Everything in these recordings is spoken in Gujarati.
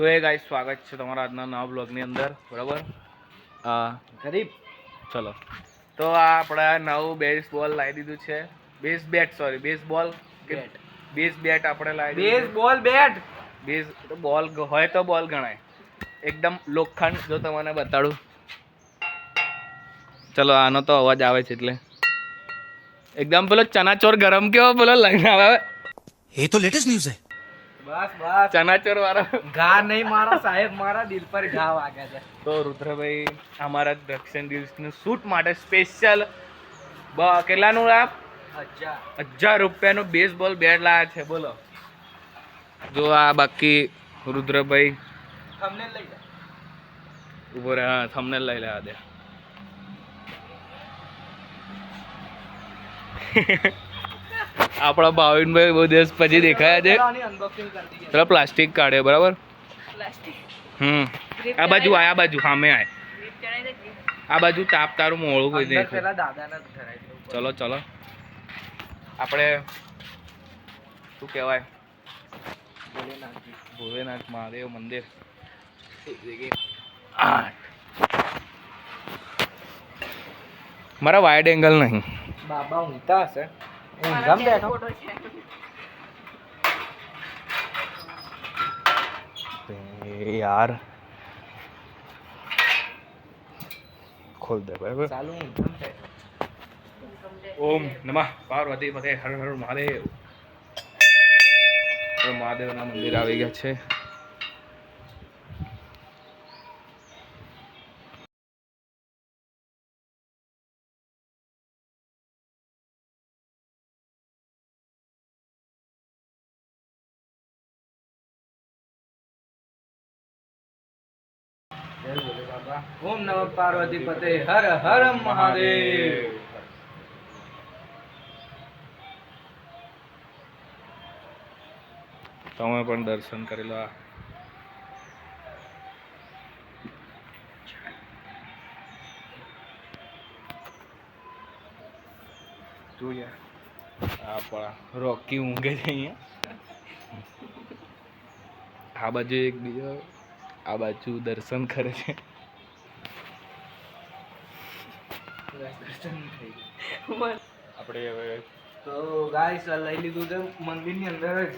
તો એ ગાઈસ સ્વાગત છે તમારા આજના નવા બ્લોગની અંદર, બરાબર? ગરીબ ચલો, તો આ આપણે નવું બેઝબોલ લાવી દીધું છે. બેઝબોલ બેટ આપણે લાવી દીધું. બેઝબોલ બેટ બેઝ બોલ હોય તો બોલ ગણાય. એકદમ લોખંડ. જો તમને બતાડું, ચલો આનો તો અવાજ આવે છે એટલે એકદમ પેલો ચનાચોર ગરમ કેવો પેલો લઈને આવે. ये तो लेटेस्ट न्यूज़ है. બસ બસ ચનાચોર વાળો ઘા નહીં મારા સાહેબ, મારા દિલ પર ઘા વાગે છે. તો રુદ્રભાઈ અમારા દક્ષિણ દિવસનું શૂટ માટે સ્પેશિયલ કેટલાનું આપ અચ્છા 1000 રૂપિયાનું બેઝબોલ બેટ લાવ્યા છે. બોલો. જો આ બાકી રુદ્રભાઈ થંબનેલ લઈ જા. ઉભો રહે. હા, થંબનેલ લઈ લેવા દે. આપણા ભાવિનભાઈ બહુ દિવસ પછી દેખાયા છે. આની unboxing કરી દઈએ. પેલા પ્લાસ્ટિક કાઢે, બરાબર? પ્લાસ્ટિક આ બાજુ આ બાજુ સામે આય. આ બાજુ તાપ તારું મોળું કોઈ અંદર દેખાય. પેલા દાદાને જ ધરાઈ દઉં. ચલો ચલો, આપણે શું કહેવાય, ભોલેનાથ મહાદેવ મંદિર. મારા વાઇડ એંગલ નહીં. બાબા ઊંઘતા હશે. ઊંઘામ બેઠો. યાર ખોલ દે બરાબર. ચાલુ ઊંઘામ બેઠો. ઓમ નમઃ પાર્વતી પતે હર હર મહાદેવ. મહાદેવના મંદિર આવી ગયા છે. જય ભોલે બાબા. ઓમ નમઃ પાર્વતી પતે હર હર મહાદેવ. તમે પણ દર્શન કરી લો. જોઈએ આપણા રોકી ઊંઘે છે અહીંયા. આ બાજુ એક બીજો, આ બાજુ દર્શન કરે છે. દર્શન થઈ ગયા. આપણે હવે તો ગાઈસ લઈ લીધું છે મંદિરની અંદર જ.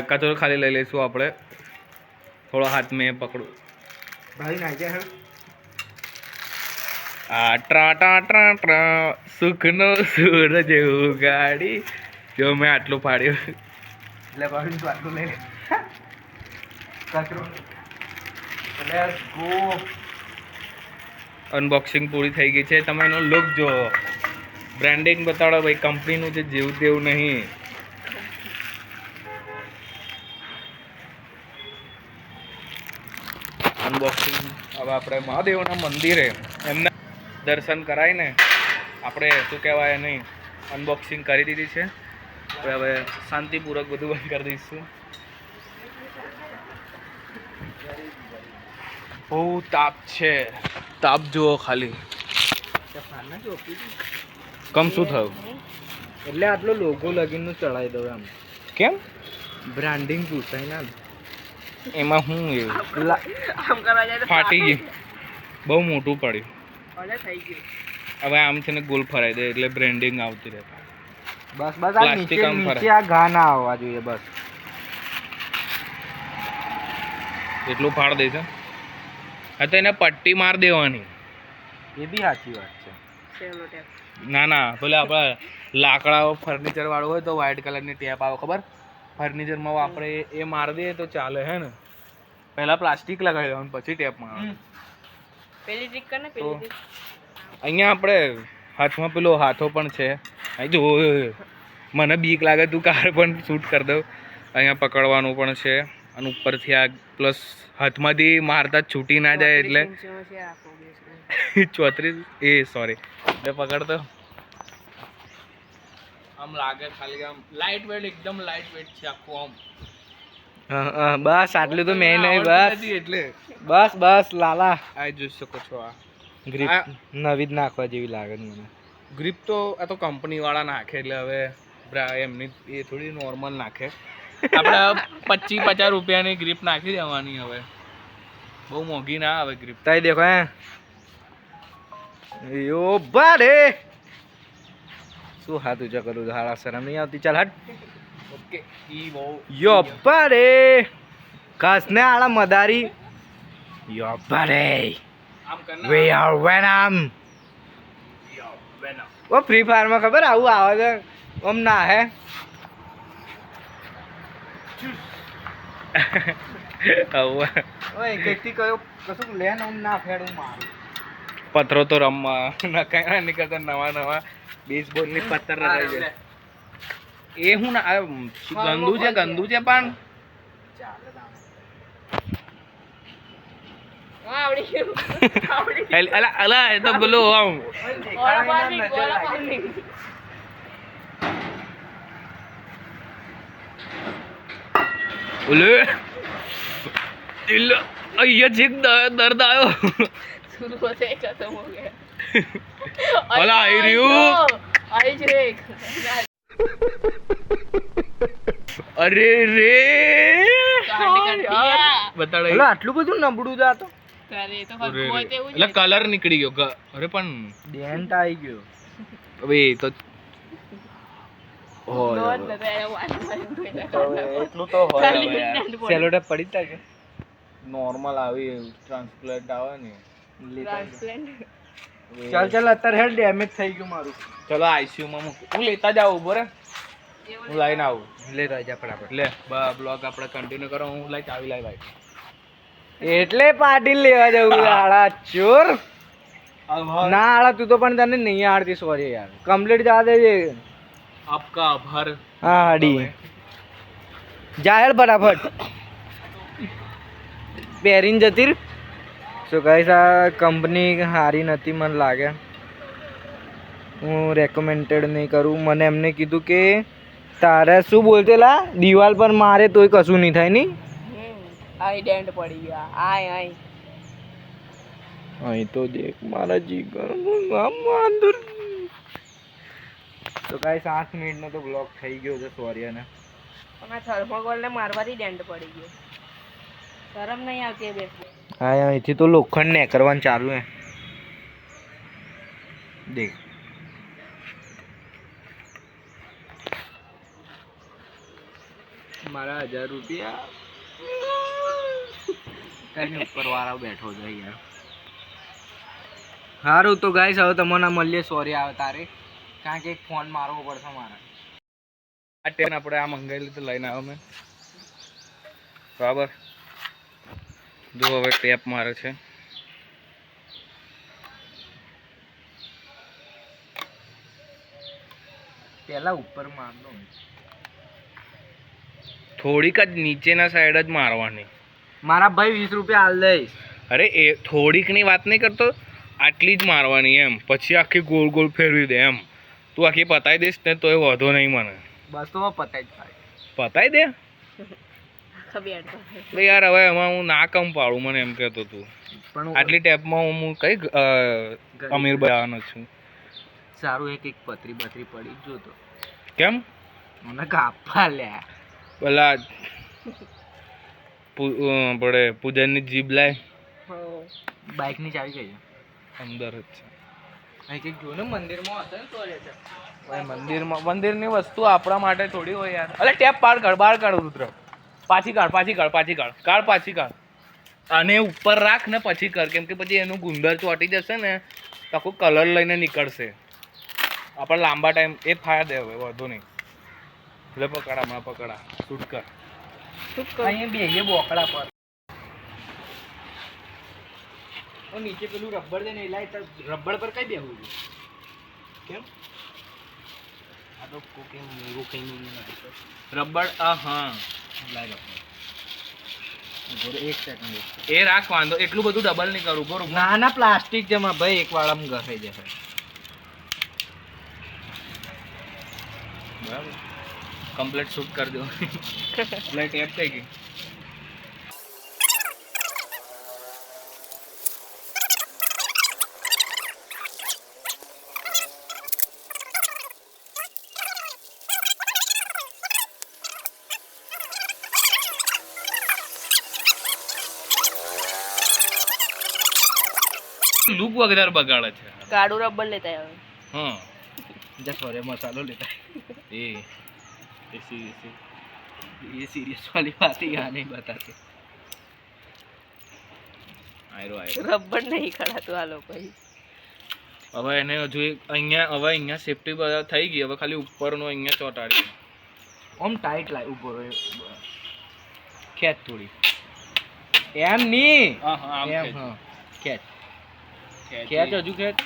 કચરો ખાલી લઈ લઈશું આપણે. થોડો હાથ મેં પકડું. ભાઈ નાખે હે. આ ટ્રા ટા ટ્રા ટ્રા સુખનો સૂરજ ઉગાડી. જો મેં આટલું પાડ્યું. એટલે ભાઈ આટલું લઈ લે. કચરો. Let's go. અનબોક્સિંગ પૂરી થઈ ગઈ છે. તમે એનો લુક જો, બ્રાન્ડિંગ બતાડો ભાઈ. કંપનીનું છે, જેવું તેવું નહીં. અનબોક્સિંગ હવે આપણે મહાદેવના મંદિરે એમના દર્શન કરાવીને આપણે શું કહેવાય નહીં અનબોક્સિંગ કરી દીધી છે. હવે શાંતિપૂર્વક બધું બંધ કરી દઈશું. બહુ તાપ છે. તાપ જુઓ ખાલી. કમ શું થયું? એટલે આટલો લોગો લગીનનું ચડાવી દઉં એમ. કેમ? બ્રાન્ડિંગ પૂછાય ના. એમાં શું એવું ફાટી ગયું, બહુ મોટું પડ્યું. હવે આમ છે ને ગોલ ફરાઈ દે એટલે બ્રેન્ડિંગ આવતી રહે. બસ બસ આ પ્લાસ્ટિક આમ ફરે. નીચે આ ઘા ના આવવા જોઈએ બસ. એટલું ફાડ દે છે. હા તો એને પટ્ટી માર દેવાની. એ બી સાચી વાત છે. ના ના, પેલા આપણે લાકડાઓ ફર્નિચર વાળું હોય તો વ્હાઈટ કલરની ટેપ આવે, ખબર? ફર્નિચરમાં વાપરે એ માર દે તો ચાલે. હે ને પહેલા પ્લાસ્ટિક લગાવી દેવાનું પછી ટેપ મારવાનું. પેલી ટ્રીક કર ને, તો પેલી ટ્રીક. અહીંયા આપણે હાથમાં પેલો હાથો પણ છે. અહીં જો મને બીક લાગે, તું કાર પણ શૂટ કરી દઉં. અહીંયા પકડવાનું પણ છે અને ઉપરથી આ પ્લસ હાથમાંથી મારતા જ છૂટી ના જાય એટલે 34 સોરી એટલે પકડતો આમ લાગે ખાલી. આમ લાઇટ વેટ, એકદમ લાઇટ વેટ છે આખું. આમ બસ આટલું તો મેં નહીં. બસ એટલે બસ બસ લાલા. આ જોઈ શકો છો. આ ગ્રીપ નવી જ નાખવા જેવી લાગે છે મને. ગ્રીપ તો આ તો કંપની વાળા નાખે એટલે હવે એમની એ થોડી નોર્મલ નાખે. આપણે 25-50 રૂપિયાની ગ્રીપ નાખી દેવાની હવે. બહુ મોંઘી ના આવે ગ્રીપ. તાઈ દેખો હે યો બારે શું હાથ ઊંચા કરું હારા શરમ નહીં આવતી ચાલ હટ ઓકે ઈ બહુ યો બારે કાસને આળા મદારી યો બારે આમ કરના વે આર વેનમ ઓ ફ્રી ફાયર માં ખબર આવું આવે છે ઓમ ના હે આવું ઓય કેટલી કયો કશું લેન ઓમ ના ફેડું મારું પથરો તો રમવા નકાય નીકળતા નવા બેસબોલ ની પથ્થર રહી જાય એ હું ના ગંદુ છે પણ આવડી ગયું અલા એ તો બોલો આમ ઓલે ઇલ્લો અહીંયા જીક દર્દ આવ્યો शुरू होते ही खत्म हो गया અલા આઈ રહ્યું आई रे અરે રે यार બતાડો એટલે આટલું બધું નબળું જાતો अरे तो खत्म होते हुए એટલે કલર નીકળી ગયો અરે પણ ડેન્ટ આવી ગયો હવે એ તો नॉट लगा है वन એટલું તો હોય હવે યાર સેલોટેપ પડી તા કે નોર્મલ આવી ટ્રાન્સપ્લાન્ટ આવે ને ट्रांसप्लांट ચાલ ચાલ અત્યારે હેડ ડેમેજ થઈ ગયું મારું ચલો આઈસીયુ માં મૂક હું લેતા જાઉં ઉભો રે હું લઈને આવું લે રાજા ફટાફટ લે બ્લોગ આપણે કન્ટિન્યુ કરો હું લઈ ચાવી લાવી ભાઈ એટલે પાર્ટી લેવા જવું આળા ચોર ના આળા તું તો પણ તને નહીં આવડતી સોરી યાર કમ્પ્લીટ જવા દેજે આપકા આભાર હા હાડી જાહેર ફટાફટ પહેરીને જતી રહી. સો ગાઈસ આ કંપની સારી નથી મને લાગે હું રેકમેન્ડેડ નહીં કરું મને એમને કીધું કે તારે શું બોલતેલા દિવાલ પર મારે તોય કશું નહીં થાય નહીં आई डेंट पड़ी गया आई आई અહીં તો દેખ મારા જીગર માંદુર તો ગાઈસ 8 મિનિટનો તો બ્લોક થઈ ગયો છે સોરી અને मैं थर्मोकोल ने मारवारी डेंट पड़ी गई शर्म नहीं आती है बेटे હા અહીંથી તો લોખંડ ને કરવાનું ચાલુ હે દેખ મારા 1000 રૂપિયા કઈ ઉપર વાળા બેઠો છે યાર સારું તો ગાઈસ હવે તમને મળીએ સોરી આવે તારે કારણ કે એક ફોન મારવો પડશે મારે આ ટેન આપણે આ મંગાવેલી તો લઈને આવ્યો મેં બરાબર જો હવે ટેપ મારે છે પહેલા ઉપર માર દો થોડીક જ નીચેના સાઈડ જ મારવાની મારા ભાઈ 20 રૂપિયા હાલ દઈશ અરે એ થોડીકની વાત નહીં કરતો આટલી જ મારવાની એમ પછી આખી ગોળ ગોળ ફેરવી દે એમ તું આખી પતાવી દઈશ ને તો એ વધો નહીં મને બસ તો પતાઈ જ થાય પતાવી દે कभी ऐड कर તો યાર હવે એમાં હું ના કમ પાડું મને એમ કહેતો તું પણ આટલી ટેપમાં હું કઈ અમીર બનવાનો છું સારું એક પતરી બતરી પડી જો તો કેમ મને કાપા લ્યા પેલા આપણે પૂજનની જીભ લાય બાઇક ની ચાવી કઈ અંદર જ છે અહીં કઈક જો ને મંદિરમાં હશે ને તો રે છે ભાઈ મંદિરની વસ્તુ આપણા માટે થોડી હોય યાર અરે ટેપ બહાર કાઢ રુદ્ર પાછી કાઢ અને ઉપર રાખ ને પછી કર કેમ કે પછી એનું ગુંદર ચોટી જશે ને તો આખું કલર લઈને નીકળશે આપણે લાંબા ટાઈમ એ થાય દે હવે વધુ નહીં એટલે પકડા શૂટ કર અહીંયા બેહીએ બોકડા પર ઓ નીચે પેલું રબર દે ને લાય તો રબર પર કઈ બેહું છું કેમ આ તો કોકે મેગો કઈ નહીં રબર હા લાય રબર એક સેકન્ડ એ રાખ વાંધો એટલું બધું ડબલ નહીં કરું બરોબર ના ના પ્લાસ્ટિક જમા ભાઈ એક વાળામાં ઘસાઈ જશે બરાબર કમ્પ્લીટ શૂટ કરી દો એટલે ટેપ થઈ ગઈ લુક વગર બગાડે છે. કાળું રબર લેતા આવે. હા જા સોરે મસાલો લેતા એ એસી ये सीरियस वाली बात है यहाँ नहीं बताते આયરો રબર નહીં ખડાતું આ લોકો. હવે એને હજુ અહીંયા સેફટી બધા થઈ ગઈ. હવે ખાલી ઉપરનો અહીંયા ચોંટાડી. આમ ટાઈટ લાય ઉભો રહે ખેંચ થોડી એમ નહીં હા હા આમ એમ ખેંચ. હા ખેંચ ખેંચ ખેંચ હજુ ખેંચ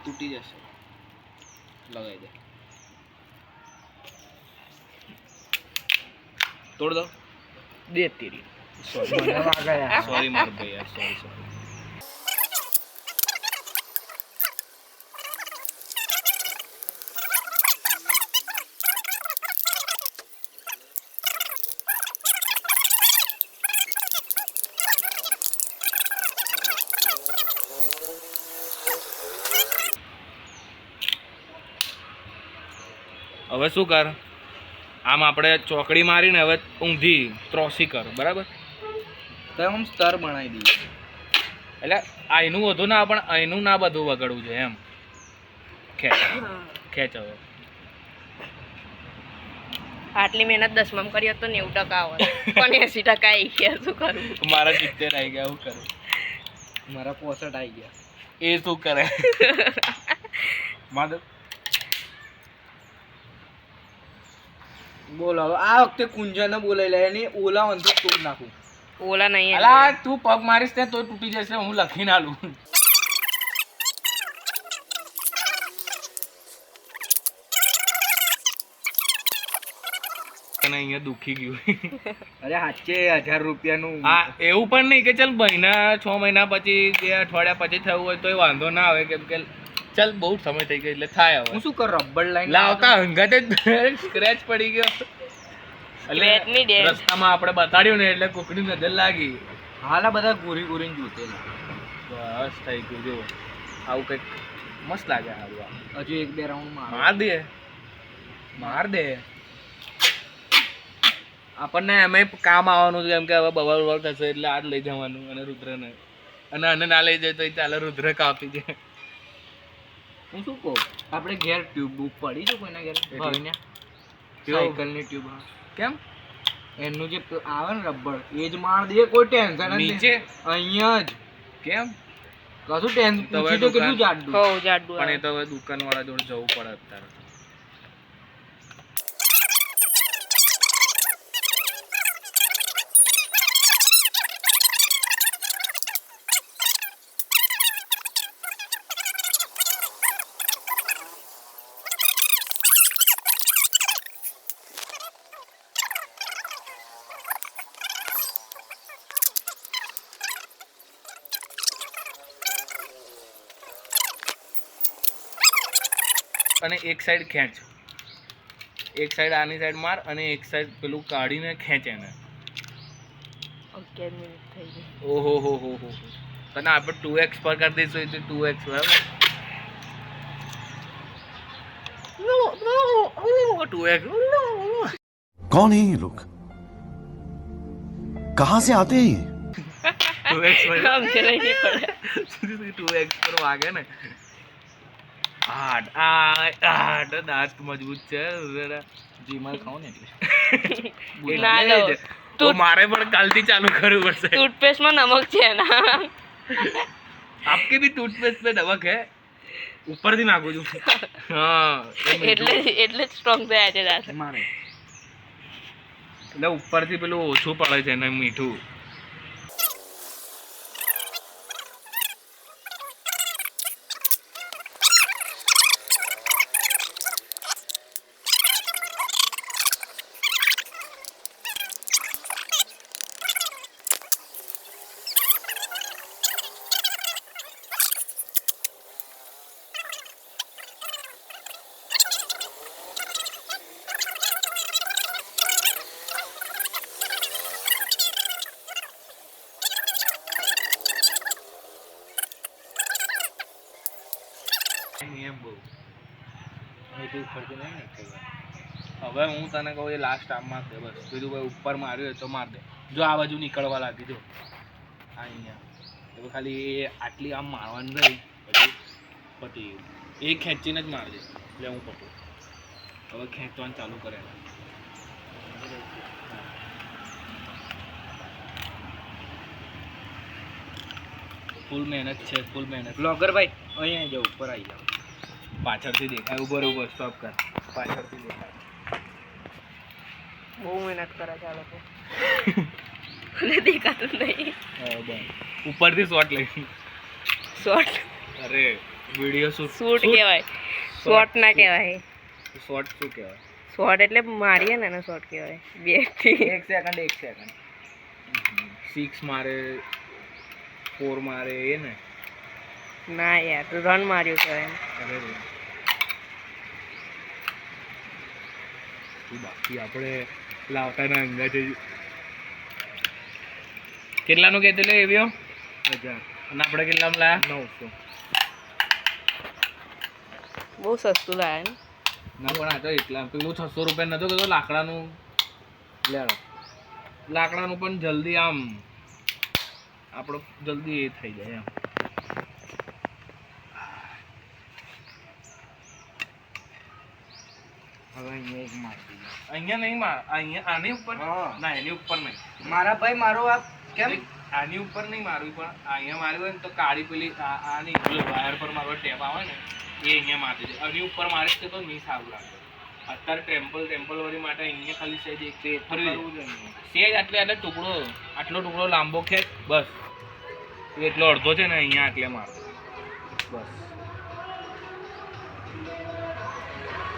તૂટી જશે. લગાઈ દે. તોડ દો. દે તેરી સોરી મને વાગા યાર સોરી માર ભાઈ યાર સોરી. હવે શું કર, આમ આપણે ચોકડી મારીને હવે ઊંધી ત્રોસી કર, બરાબર? તો આમ સ્તર બનાવી દઈએ એટલે આઈનું વધુ ના પણ અહીંનું ના બધું વગડવું છે એમ. ખેંચ ખેંચ હવે. આટલી મહેનત 10માં કરી હોત તો 90% આવે પણ 80% આવી ગયા. શું કરું? મારા 70 આવી ગયા. હું કરું? મારા 65 આવી ગયા એ શું કરે? માધવ બોલો હવે આ વખતે કુંજને બોલાઈ લે એની ઓલા અંધુક તોડ નાખું ઓલા નહીં અલા તું પગ મારીશ ને તો તૂટી જશે. હું લખીને આલું. અને અહીંયા દુખી ગયું. અરે સાચે 1000 રૂપિયાનું હા એવું પણ નહીં કે ચાલ મહિના 6 મહિના પછી 2 અઠવાડિયા પછી થયું હોય તો એ વાંધો ના આવે, કેમ કે ચાલ બહુ સમય થઈ ગયો એટલે થાય. હવે હું શું કર રબર લાઈન લાવતા હંગાતે સ્ક્રેચ પડી ગયો. Scratch ની એટલે dent. રસ્તામાં આપણે બતાડ્યું ને એટલે કોકની નજર લાગી. હાલા બધા ગોરી ગોરીને જોતેલા બસ થઈ ગયું. જો આવું કંઈક મસ્ત લાગે. સારું હજુ 1-2 રાઉન્ડ માર દે. આપણને એમ કામ આવવાનું છે, કેમ કે હવે બબલ બબલ થશે એટલે આ જ લઈ જવાનું અને રુદ્રને. અને આને ના લઈ જાય તો ચાલે રુદ્ર કાપી જાય. હું શું કહું આપણે ઘેર ટ્યુબ બુક પડી છે કોઈના ઘેર ભાઈને ટ્યુબ? સાયકલની ટ્યુબ કેમ એનું જે આવે ને રબર એ જ માર દે, કોઈ ટેન્શન જ નીચે? નહીં. અહીંયા જ કેમ? કશું ટેન્શન તો હવે પૂછી તો કેટલું દુકાન- જાડું હો જાડું પણ એ આવે. તો હવે દુકાનવાળા જોડે જવું પડે અત્યારે. અને એક સાઈડ ખેંચ, એક સાઈડ આની સાઈડ માર અને એક સાઈડ પેલું કાઢીને ખેંચ એને. 11 મિનિટ થઈ ગઈ. ઓહો હો હો હો. તને આપણે 2x પર કરી દઈશું એટલે 2x બરાબર. 2x. कौन है ये लोग कहां से आते हैं ये 2x પર કામ છે નહીં પડે. 2x પર વાગે ને. આઠ દાંત મજબૂત છે. જીમલ ખાઉં ને એટલે ના એટલે લો. જ. તો મારે પણ કાલથી ચાલુ કરવું પડશે. ટૂથપેસ્ટમાં નમક છે ના. आपके भी टूथपेस्ट पे नमक है? ऊपर થી નાખું છું. હા એટલે જ સ્ટ્રોંગ થયા છે દાંત. મારે એટલે ઉપરથી પેલું ઓછું પડે છે ને મીઠું. એમ બહુ એટલું ખર્ચ નહીં ને કઈ વાર. હવે હું તને કહું એ લાસ્ટ આમ માર દે બસ. બીજું કોઈ ઉપર માર્યું હોય તો માર દે. જો આ બાજુ નીકળવા લાગી જો અહીંયા હવે ખાલી આટલી આમ મારવાની રહી પછી પતી ગયું. એ ખેંચીને જ મારજે એટલે હું પકડું. હવે ખેંચવાનું ચાલુ કરે. ફૂલ મહેનત છે, ફૂલ મહેનત. બ્લોગર ભાઈ અહીંયા જાઓ, ઉપર આવી જાઓ. પાછળથી દેખાય. ઉભર ઉભર સ્ટોપ કર. પાછળથી દેખાય. બહુ મહેનત કરે છે આ લોકો. મને દેખાતું નહીં. હા, બસ. ઉપરથી શોટ લઈ. શોર્ટ અરે વિડીયો શૂટ. શૂટ કહેવાય, શોર્ટ ના કહેવાય. શોટ શું કહેવાય? શોર્ટ એટલે મારીએ ને એને શોર્ટ કહેવાય. 2 થી 1 સેકન્ડ 1 સેકન્ડ. 6 મારે, 4 મારે એ ને. ના યાર, રન માર્યું કહેવાય. અરે રે. બાકી આપણે લાવતા ના અંગાજે કેટલાનું કહેતું એવ્યો 1000 અને આપણે કેટલામાં લાયા 900. બહુ સસ્તું લાગે ને. ના પણ આ તો એટલા પેલું 600 રૂપિયા નતો કહેતો લાકડાનું. લેડો લાકડાનું પણ જલ્દી આમ આપણો જલ્દી એ થઈ જાય એમ. હવે અહીંયા એક માર દીધો. અહીંયા નહીં માર, અહીંયા આની ઉપર હા. ના એની ઉપર નહીં. મારા ભાઈ મારો આ કેમ આની ઉપર નહીં મારવી પણ અહીંયા માર્યું હોય ને તો કાળી પેલી આની વાયર પર મારો ટેપ આવે ને એ અહીંયા મારી દે. આની ઉપર મારે તો નહીં સારું લાગે. અત્યારે ટેમ્પલ વાળી માટે અહીંયા ખાલી સહેજ એક ફરવી સહેજ આટલો ટુકડો લાંબો ખેંચ બસ. એટલો અડધો છે ને અહીંયા આટલે મારો બસ.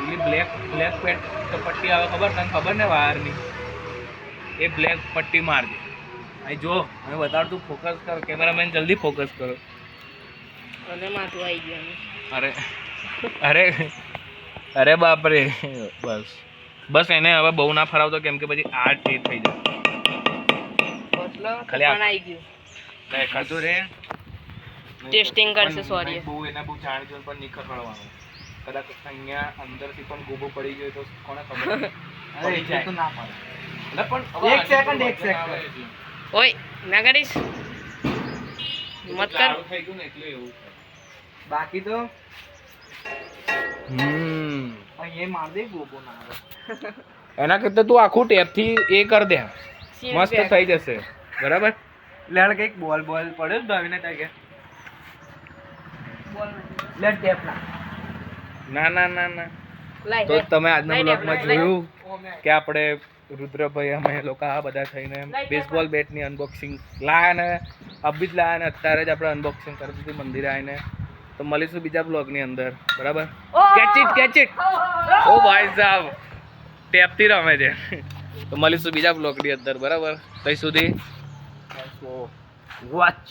પેલી બ્લેક પટ્ટી આવે ખબર તને ખબર ને વાયરની એ બ્લેક પટ્ટી મારજે. અહીં જો હવે બતાડ તું ફોકસ કર કેમેરામેન જલ્દી ફોકસ કરો. અને માથું આવી ગયું. અરે અરે અરે બાપરે બસ એને હવે બહુ ના ફરાવતો કેમ કે પછી આ થઈ જાય. બસલો ખાલી આ- પણ આવી ગયું. દેખાતું રે ટેસ્ટિંગ કરશે સોરી. બહુ એને બહુ જાણજો પણ નહીં ખખડવાનું. કદાચ અહીંયા અંદરથી પણ ગોબો પડી ગયો તો કોને ખબર અરે પડી એ જાય. તો ના પડે. એટલે પણ હવે એક સેકન્ડ, એક વજન આવે સેકન્ડ. એટલે. ઓય ના કરીશ મત કર. લાડુ થઈ ગયું ને એટલે એવું થાય. બાકી તો અહીંયા માર દે ગોબો ના આવે. એના કરતા તું આખું ટેપથી એ કર દે મસ્ત થઈ જશે. બરાબર લેડ કઈક બોલ પડ્યો દવીને તાકે લેડ ટેપ ના ના ના ના ના લાઈ તો તમે આજના લાઈ બ્લોગમાં લાઈ જોયું કે આપણે રુદ્રભાઈ અમે લોકો આ બધા થઈને બેસબોલ બેટની અનબોક્સિંગ લાયા ને અભી જ લાયા ને અત્યારે જ આપણે અનબોક્સિંગ કરી દીધી મંદિરે આવીને. તો મળીશું બીજા બ્લોગની અંદર. બરાબર કેચ ઇટ ઓ ભાઈ સાહેબ ટેપથી રમે છે. તો મળીશું બીજા બ્લોગની અંદર. બરાબર ત્યાં સુધી વોચ